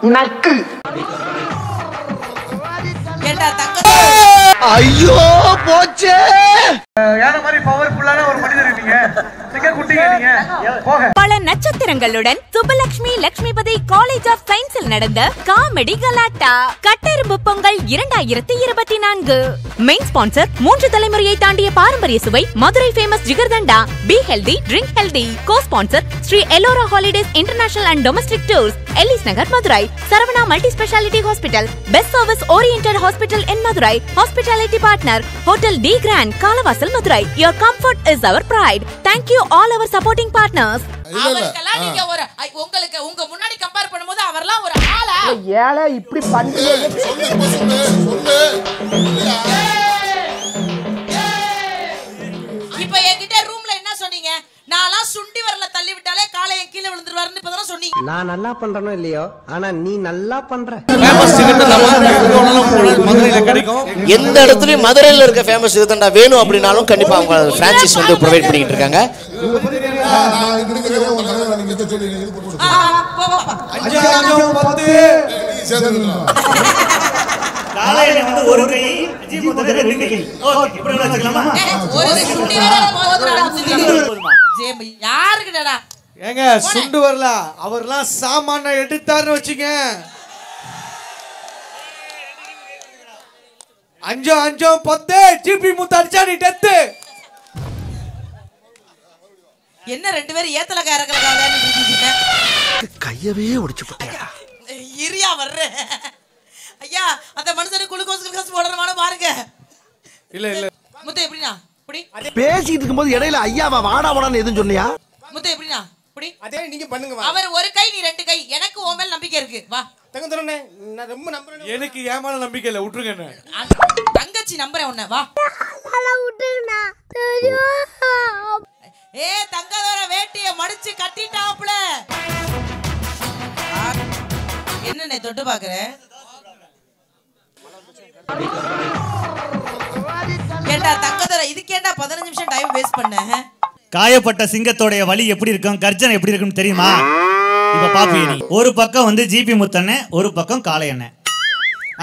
நக்கு. ஐயோ போச்சே. யார மாதிரி பவர்ஃபுல்லான ஒரு மனிதர் இருக்கீங்க. பல நட்சத்திரங்களுடன் சுபலட்சுமி லட்சுமிபதி காலேஜ் ஆஃப் சயின்ஸில் நடந்த காமெடி கலாட்டா கட்டெரும்பு பொங்கல் 2024. மெயின் ஸ்பான்சர் 3 தலைமுறையை தாண்டிய பாரம்பரிய சுவை Madurai famous jigarthanda. Be healthy drink healthy. Co sponsor Sri Ellora holidays international and domestic tours, Ellis Nagar, Madurai. Saravana multi speciality hospital, best service oriented hospital in Madurai. Hospitality partner hotel the grand, Kalavasal, Madurai. Your comfort is our pride. Thank you all our supporting partners. அவர்க்கெல்லாம் நீங்க ஒரு உங்களுக்கு உங்க முன்னாடி compare பண்ணும்போது அவர்லாம் ஒரு ஆளா? ஏளை இப்படி பண்றீங்க. இப்போ என்கிட்ட ரூம்ல என்ன சொன்னீங்க? நான்லாம் சுண்டி வரல தள்ளி விட்டாலே காலைய கீழ விழுந்துருவாருன்னு இப்பதான் சொன்னீங்க. நான் நல்லா பண்றனோ இல்லையோ, ஆனா நீ நல்லா பண்ற. ஃபேமஸ் ஜிகர்தண்டா மதுரையில கிடைக்கும். எந்த இடத்துலயும் மதுரையில இருக்க ஃபேமஸ் ஜிகர்தண்டா வேணும் அப்படினாலும் கண்டிப்பா அவங்க பிரான்சைஸ் வந்து ப்ரொவைட் பண்ணிட்டு இருக்காங்க. காலையில வந்து ஒரு கை ஜீபுத்தர ரெண்டு கை. ஓகே இப்படி வச்சுக்கலாமா? ஒரு சுண்டி வரல போதுடா. ஜேம் யாருக்குடா? ஏங்க சுண்டு வரல அவர்லாம் சாமான எடுத்தாருன்னு வச்சுங்க. 5-5-10 ஜிபி முத்து அடிச்சா நீ டெத். என்ன ரெண்டு பேரும் ஏத்தல கறக்கறதான்னு இருக்கீங்க. கையவே ஒடிச்சு போட்டேடா. இரியா வர்ற. ஐயா அந்த மனுஷனுக்கு குளுக்கோஸ் போடுறமான பாருங்க. இல்ல இல்ல முத்து எப்படினா? புடி. பேசிட்டு இருக்கும்போது இடையில ஐயாவா வாடா வாடான்னு எதுவும் சொன்னியா? முத்து எப்படினா? புடி. அதே நீங்க பண்ணுங்க வா. அவர் ஒரு கை நீ ரெண்டு கை. எனக்கு உன் மேல நம்பிக்கை இருக்கு. வா. தங்க தரனே நான் ரொம்ப நம்புறேன். எனக்கு ஏன் மேல நம்பிக்கை இல்ல, விட்டுருங்க என்ன. தங்கச்சி நம்பறேன் உன்னை. வா. அல விட்டுனா. தங்கதோர வேட்டிய மடிச்சு கட்டிட்டாப்ல. என்னனே தொட்டு பாக்குற? ஏண்டா தங்கதோர இதுக்கேண்டா 15 நிமிஷம் டைம் வேஸ்ட் பண்ண? காயப்பட்ட சிங்கத்தோட வலி எப்படி இருக்கும், கர்ஜனை எப்படி இருக்குன்னு தெரியுமா? இப்ப பாப்பீங்க நீ. ஒரு பக்கம் வந்து ஜிபி முத்தண்ணே, ஒரு பக்கம் காளையண்ணே.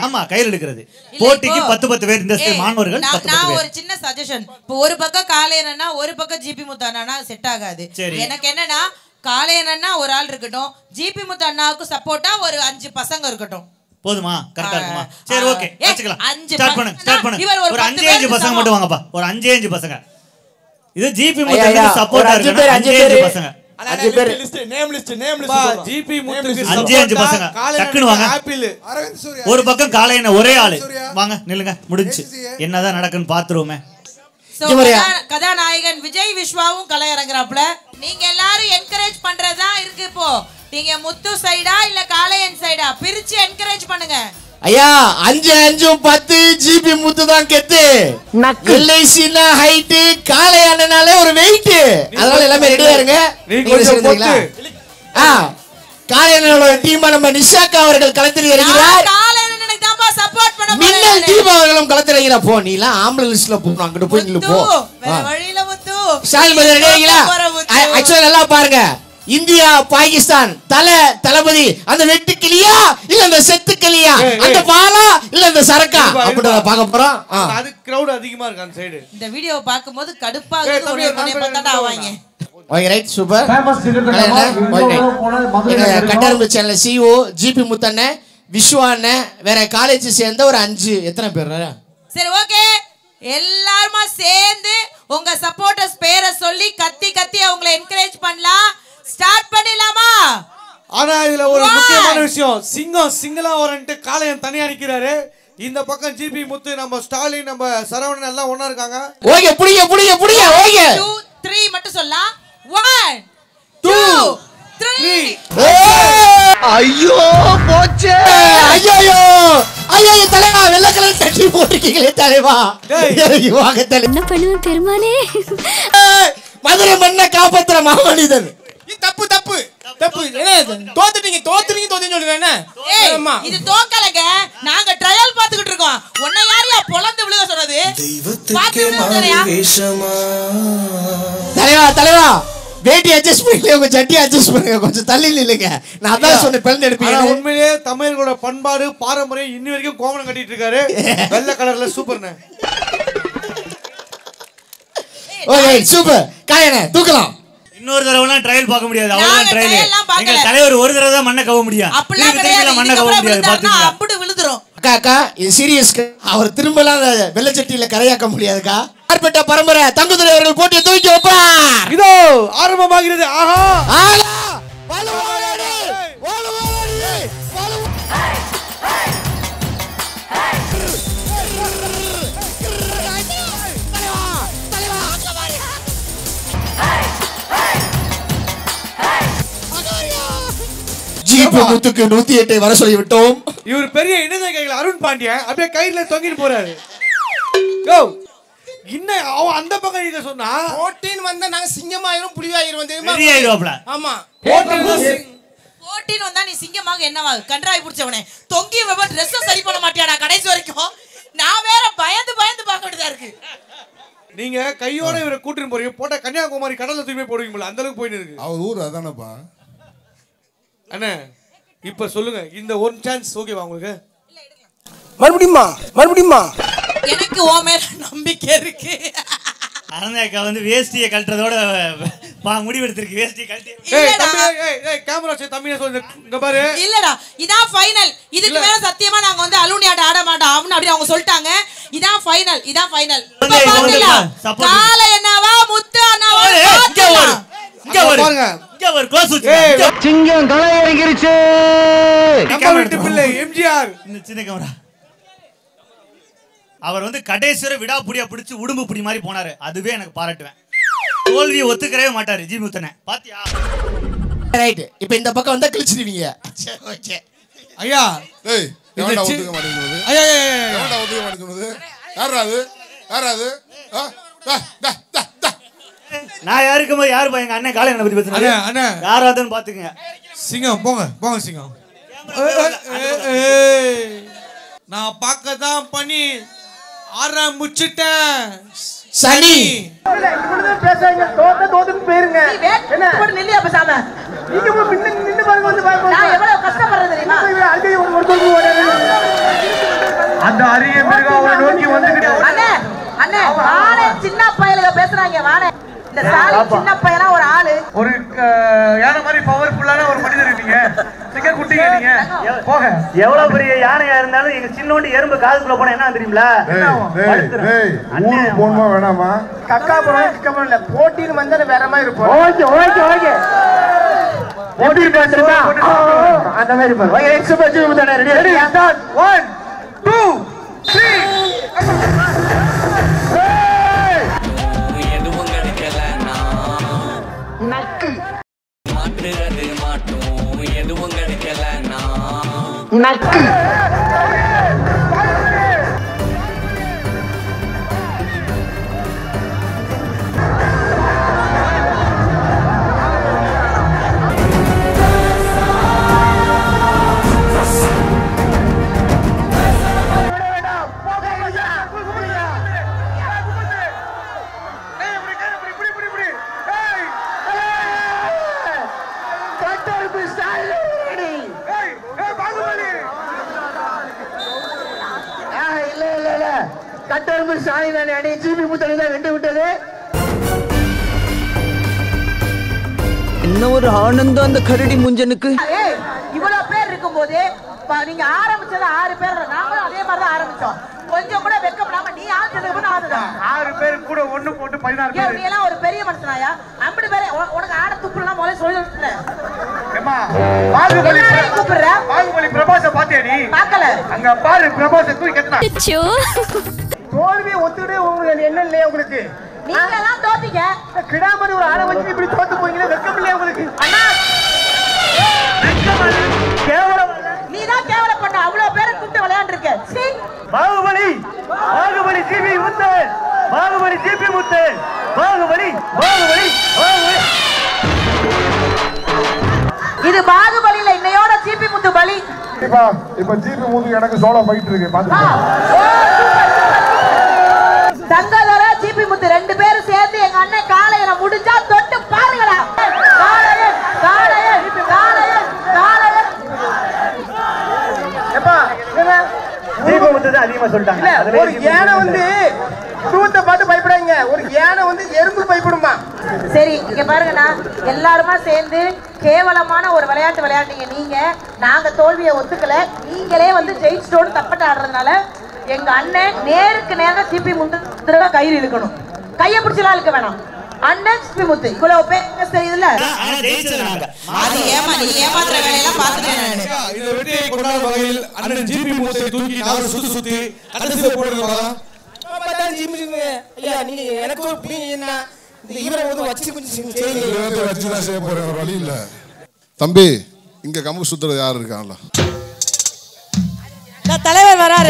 ஆமா கையில் எடுக்கிறது. போட்டிக்கு 10 பேர் இந்த மாணவர்கள் 10 பேர். நான் ஒரு சின்ன சஜஷன். இப்போ ஒரு பக்கம் காளையண்ணா ஒரு பக்கம் ஜிபி முத்தண்ணா செட் ஆகாது. எனக்கு என்னன்னா காளையண்ணா ஒரு ஆள் இருக்கட்டும், ஜிபி முத்தண்ணாவுக்கு சப்போர்ட்டா ஒரு 5 பசங்க இருக்கட்டும். போதுமா? கரெக்ட்டா இருக்குமா? சரி ஓகே வெச்சுக்கலாம். ஸ்டார்ட் பண்ணுங்க. ஒரு 5 பசங்க மட்டும் வாங்கப்பா. ஒரு 5 பசங்க. இது ஜிபி முத்தண்ணாக்கு சப்போர்ட்டா இருக்கு. 5 பசங்க. 5 பேர் லிஸ்ட் நேம் லிஸ்ட் ஜிபி முத்துக்கு 5 பசங்க டக்குனு வாங்க. ஒரு பக்கம் காளையண்ண ஒரே ஆளு. வாங்க நில்லுங்க. முடிஞ்சு. என்னதான் நடக்குன்னு பாத்துருவோமே. கதாநாயகன் விஜய் விஸ்வாவும் கலை இறங்குறாப்ல. நீங்க எல்லாரும் என்கரேஜ் பண்றதா இருக்கு. இப்போ நீங்க முத்து சைடா இல்ல காளையன் சைடா பிரிச்சு என்கரேஜ் பண்ணுங்க. ஐயா 5-5-10 ஜிபி முத்து தான் கெத்து. எல்ஐசினா ஹைட், காளையண்ணனாலே ஒரு வெயிட். அதனால எல்லாமே ரெடியா இருங்க. நீங்க சொல்றீங்களா? காளையண்ணனோட டீமா நம்ம நிஷாக்கா அவர்கள் களத்தில் இறங்குறார். காளையண்ணனுக்கு தான்ப்பா சப்போர்ட் பண்ண போறேன். மின்னல் தீபா அவர்களும் களத்தில் இறங்குறா. போ நீலாம் ஆம்பளை லிஸ்ட்ல போ. அங்க போய் நில்லு போ. வேற வழியில முத்து. ஸ்டாலின் பதர் ரெடியா? ஆக்சுவலா நல்லா பாருங்க. இந்தியா பாகிஸ்தான் தளபதி அந்த வெட்டு கிளியா இல்ல அந்த செத்து கிளியா, அந்த பாலா இல்ல அந்த சரக்கா அப்படி பார்க்க போறோம். அது கிரவுட் அதிகமா இருக்கு அந்த சைடு. இந்த வீடியோவை பாக்கும்போது கடுப்பா பார்த்தா ஆவாங்க. Okay right super. கட்டரும்பு சேனல் சிஓ ஜிபி முத்தண்ணே, விஸ்வா அண்ணே, வேற காலேஜ் சேர்ந்த ஒரு 5 எத்தனை பேர்? சரி ஓகே எல்லாருமா சேர்ந்து உங்க சப்போர்ட்டர்ஸ் பேரை சொல்லி கத்தி கத்தி அவங்களை என்கரேஜ் பண்ணலாம். ஸ்டார்ட் பண்ணிடலாமா? ஆனா இதுல ஒரு முக்கியமான விஷயம், சிங்கம் சிங்கிளா வரன்ட்டு காளையன் தனியா நிக்கிறாரு. இந்த பக்கம் ஜிபி முத்து, நம்ம ஸ்டாலின், நம்ம சரவணன் எல்லாம் ஒண்ணா இருக்காங்க. ஓகே புடிங்க ஓகே 2 3 மட்டும் சொல்லலாம். 1 2 3. ஐயோ போச்சே. ஐயோ தலைவா வெள்ளை கலர் சட்டி போட்டுக்கீங்களே தலைவா. வாங்க தலைவா. என்ன பண்ணுவேன் பெருமானே? மதுரை மண்ணை காப்பாத்துற மாமனிதன். தப்பு தோத்துட்டீங்க சொல்றேன். இது தோக்கலங்க, நாங்க ட்ரையல் பாத்துக்கிட்டு இருக்கோம். உன்னை யாரையா பொளந்து விழுக சொன்னது? தலைவா வேட்டி அட்ஜஸ்ட் பண்ணி உங்க சட்டி அட்ஜஸ்ட் பண்ணுங்க, கொஞ்சம் தள்ளி நில்லுங்க. நான் அதான் சொன்னேன் பெல் எடுப்பீங்க. உண்மையிலேயே தமிழர்களோட பண்பாடு பாரம்பரியம் இன்னி வரைக்கும் கோவணம் கட்டிட்டு இருக்காரு. வெள்ளை கலர்ல சூப்பர்ண்ணே. Okay super. காயனே தூக்கலாம். இன்னொரு தடவைலாம் ட்ரையல் பார்க்க முடியாது. அவ்வளவுதான் ட்ரையல். எங்க தலைவர் ஒரு தடவை தான் மண்ணை கவ முடியும். திருப்பி மண்ணை கவ முடியாது. பாத்தீங்களா? அப்படி விழுதுறோம். அக்கா அக்கா இது சீரியஸ். அவர் திரும்பலாம் வெள்ளை சட்டியில கரையாக்க முடியாதுக்கா. ஆர்பட்ட பரம்பரை தங்குதுரை அவர்கள் போட்டியை தூக்கி வைப்பார். இதோ ஆரம்பமாகிறது. ஆஹா ஆலா வாலுவாடி வாலுவாடி வாலு. ஜிபி முத்துக்கு 108 வர சொல்லி விட்டோம். இவர் பெரிய இணைந்த கைகள் அருண் பாண்டியன் அப்படியே கையில தொங்கிட்டு போறாரு. யோ இன்ன அவன் அந்த பக்கம் இத சொன்னா போட்டின் வந்தா நாங்க சிங்கமாயிரும் புலியாயிரும் தெரியுமா? பெரியாயிரோப்ல. ஆமா. போட்டின் வந்தா நீ சிங்கமாக என்னவா கன்றாய் புடிச்சவனே. தொங்கி வெவ Dress சரி பண்ண மாட்டியாடா கடைசி வரைக்கும். நான் வேற பயந்து பயந்து பார்க்க வேண்டியதா இருக்கு. நீங்க கையோட இவரை கூட்டிட்டு போறீங்க. போட்ட கன்னியாகுமரி கடல்ல தூக்கி போடுவீங்க போல அந்த அளவுக்கு போயிட்டு இருக்கு. அவர் ஊர் அதானப்பா. அண்ணே இப்ப சொல்லுங்க இந்த ஒன் சான்ஸ் ஓகேவா உங்களுக்கு? மறுபடியுமா எனக்கு ஓ மேல நம்பிக்கை இருக்கு. அருணாக்கா வந்து வேஷ்டியை கழட்டறதோட முடிவு எடுத்திருக்கு. வேஷ்டியை கழட்டி ஏய் கேமரா செட் தம்பியே சொல்லுங்க. இங்க பாரு. இல்லடா இதான் ஃபைனல். இதுக்கு மேல சத்தியமா நாங்க வந்து அலுனியாட ஆட மாட்டோம் அப்படி அவங்க சொல்லிட்டாங்க. இதான் ஃபைனல். கால என்னவா முத்து அண்ணாவா இங்க பாருங்க. இங்க ஒரு க்ளோஸ் வச்சு. சிங்கம் களை இறங்கிருச்சு. நம்ம வீட்டு பிள்ளை எம்ஜிஆர். இந்த சின்ன கேமரா. அவர் வந்து கடைசிவரை விடாப்புடியா பிடிச்சு உடும்பு புடி மாதிரி போனாரு. அதுவே எனக்கு பாராட்டுவேன். தோல்வியை ஒத்துக்கவே மாட்டாரு ஜி முத்தனே. பாத்தியா? ரைட். இப்போ இந்த பக்கம் வந்தா கிழிச்சிடுவீங்க. ஓகே. ஐயா டேய் எவன்டா ஒத்துக்க மாட்டேங்குது? ஐயா எவன்டா ஒத்துக்க மாட்டேங்குது? யாராது? நான் யாருக்குமா யாரு எங்க அண்ணன் காலையில பத்தி பேசுறாரு. அண்ணா யாராதுன்னு பாத்துக்கங்க. சிங்கம் போங்க சிங்கம். நான் பார்க்க தான் பண்ணி ஆரம்பிச்சிட்டேன் சனி. பேசாங்க தோத்துன்னு போயிருங்க. என்ன நில்லியா பேசாம நீங்க நின்னு பாருங்க வந்து பாருங்க. நான் எவ்வளவு கஷ்டப்படுறது தெரியுமா? அடிக்கடி அந்த அரிய மிருகம் அவரை நோக்கி வந்துகிட்டு. அண்ணே வானே சின்ன பையலுங்க பேசுறாங்க. வானே இந்த சாலி சின்ன பையனா ஒரு ஆளு. ஒரு யானை மாதிரி பவர்ஃபுல்லான ஒரு மனிதர் நீங்க. சிங்க குட்டிங்க நீங்க. போக எவ்வளவு பெரிய யானையா இருந்தாலும் எங்க சின்னோண்டு எறும்பு காதுக்குள்ள போனா என்ன தெரியுங்களா? ஊரு போணுமா வேணாமா? கக்கா போறோம் இல்ல போட்டின்னு வந்தா வேற மாதிரி இருக்கும். ஓகே எப்படி பேசுறா அந்த மாதிரி பாரு. ஓகே சூப்பர் ஜூம் தான ரெடி 1 2 3 நக்கு மாட்டுறது மாட்டோம் எதுவும் கிடைக்கலனா நக்கு. கட்டெரும்பு சாணி தானே அணி ஜிபி முத்தனை தான் வென்று விட்டது. என்ன ஒரு ஆனந்தம் அந்த கரடி முஞ்சனுக்கு. இவ்வளவு பேர் இருக்கும்போது நீங்க ஆரம்பிச்சது 6 பேர். நாங்களும் அதே மாதிரி தான் ஆரம்பிச்சோம். கொஞ்சம் கூட வெக்கப்படாம நீ ஆரம்பிச்சதுக்கு ஆடுதான் 6 பேர் கூட ஒண்ணு போட்டு 16 பேர். நீ எல்லாம் ஒரு பெரிய மனுஷனாயா? 50 பேர் உனக்கு ஆட துப்புலாம் முதல்ல சொல்லி ஏமா பாகுபலி கூப்பிடுற பாகுபலி பிரபாஸ பாத்தியா நீ? பார்க்கல. அங்க பாரு பிரபாஸ தூக்கி கட்டனா. தோல்வியை ஒத்துக்கிட்டே உங்களுக்கு என்ன இல்லையா உங்களுக்கு? நீங்க எல்லாம் தோத்தீங்க. கிடாமணி ஒரு ஆளை வச்சு இப்படி தோத்து போய்ங்களே வெக்கம் இல்லையா உங்களுக்கு? அண்ணா கேவலம். நீ தான் கேவலப்பட்ட. அவ்வளவு பேரை கூப்பிட்டு விளையாண்டுருக்க. பாகுபலி ஜிபி முத்து. பாகுபலி ஜிபி முத்து. பாகுபலி. இது பாகுபலியில இன்னையோட ஜிபி முத்து பலி. இப்ப ஜிபி முத்து எனக்கு சோலோ ஃபைட் இருக்கு பாத்துக்கோ. தங்கதர ஜிபி முத்து 2 பேரும் சேர்ந்து எங்க அண்ணன் காலையில முடிஞ்சா தொட்டு பாருங்களா. சொல்லிட்டாங்க. ஒரு யானை வந்து சூத்தை பார்த்து பயப்படாங்க, ஒரு யானை வந்து எறும்பு பயப்படுமா? சரி இங்க பாருங்கண்ணா, எல்லாருமா சேர்ந்து கேவலமான ஒரு விளையாட்டு விளையாட்டீங்க. நீங்க நாங்க தோல்வியை ஒத்துக்கல, நீங்களே வந்து ஜெயிச்சிட்டோன்னு தப்பட்ட ஆடுறதுனால எங்க அண்ணன் நேருக்கு நேரம் ஜிபி முத்து கயிறு இழுக்கணும். கையை பிடிச்சலாம் இழுக்க வேணாம். அண்ணன் ஜிபி முத்து இவ்வளவு பேர் தெரியுதுல்ல. அது ஏமா நீ ஏமாத்துற வேலையெல்லாம் பார்த்துட்டேன் நானு. இந்த வெற்றியை கொண்டாடும் வகையில் அண்ணன் ஜிபி முத்தை தூக்கி நாலு சுத்தி சுத்தி கடைசியில போடுறதா ஐயா நீங்க எனக்கு ஒரு என்ன இந்த இவரை வந்து வச்சு செய்ய போற வழி இல்ல. தம்பி இங்க கம்பு சுத்துறது யாரு இருக்காங்களா? தலைவர் வராரு.